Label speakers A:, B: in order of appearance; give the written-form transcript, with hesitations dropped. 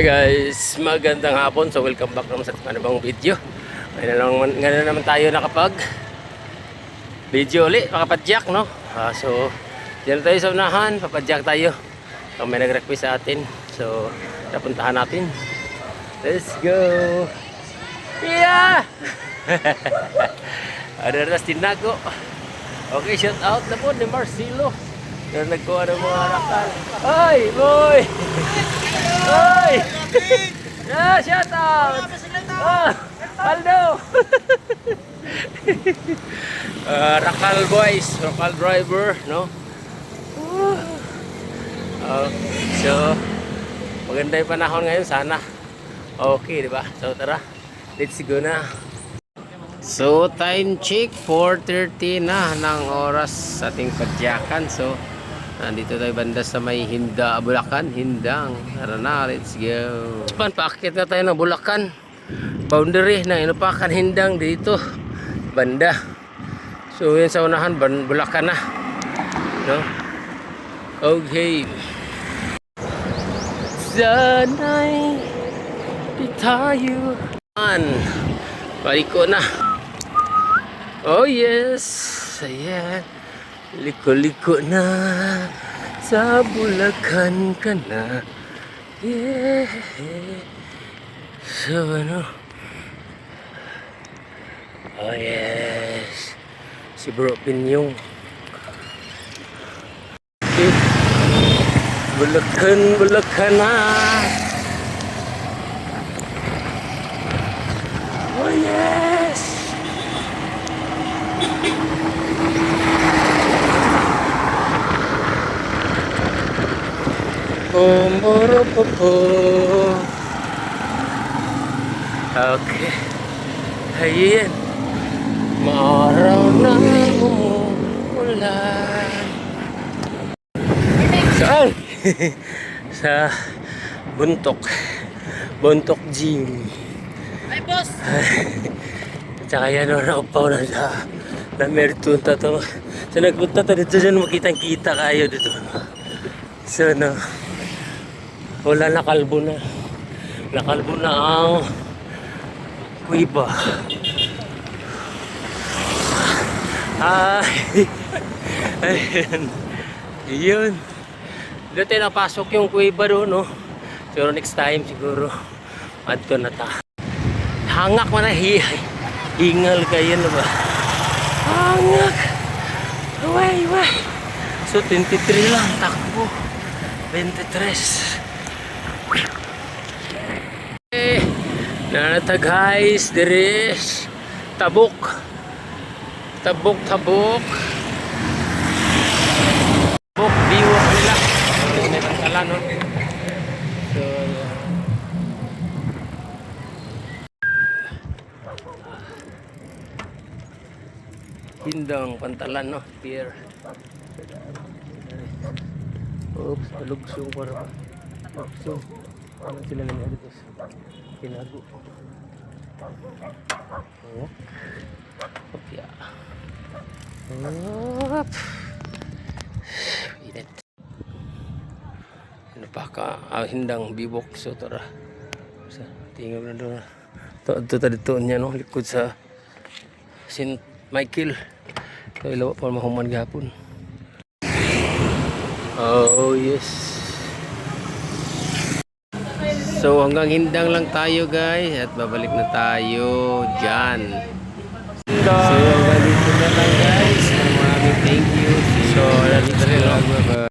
A: Hey guys, magandang hapon. So welcome back naman sa panibang video. Ngayon naman tayo nakapag video ulit, makapadyak, no? So dyan tayo sa unahan, papadyak tayo. So may nag-request sa atin, so napuntahan natin. Let's go. Yeah. Ada ras tinago. Okay, shout out na po ni Marcelo na nagkuha ng mga rakal. Ay boy. Ay! Yeah, shout out! Aldo! Rakal boys, Rakal driver, no? So, maganda yung panahon ngayon, sana. Okay, di ba? So, tara. Let's go na. So, time check, 4:30 na ng oras sa ating padyakan. So, nandito tayo banda sa may Bulacan, Hindang. Tara na, let's go. Paakit na tayo ng Bulacan. Boundary ng Inupakan, Hindang dito. Banda. So, yun sa unahan, Bulacan na. No? Okay. Sana'y di tayo. Paliko na. Oh yes. Ayan. Liko-liko na sa Bulacan ka na. Yeah. So ano? Oh yes. Si Bro Pinyong. Okay. Bulacan na. Oh yes. Pomoropopo. Okay. Ayan. Maaraw na umuulan. Saan? Sa Buntok Gym.
B: Ay, boss!
A: Tsaka yan o, naupaw na sa Mertunta to. So nagpunta to dito dyan, makitang-kita kayo dito. So no, wala, nakalbo na. Nakalbo na ang kuiba. Ayun. Yun. Dito napasok yung kuiba doon, no? Pero next time siguro adto na ta. Hangak man na hingal kayo na ba? Hangak. Way. So 23 lang takbo. 23. Nanata guys, deres tabok biwa nila. May pangkala, no? So Hindang pantalan, no? Pier. Oops, lugsong para pa. Lugsong. Ano sila naman dito? Tinago. Oh. Opya. Op. Init. Ano pa ka? Hindang bibok. So, tara. Tingnan na doon. Ito dito niya, no? Likod sa St. Michael. Ito ilaw pa mahuman gapon. Oh yes. So hanggang Hindang lang tayo guys. At babalik na tayo dyan. So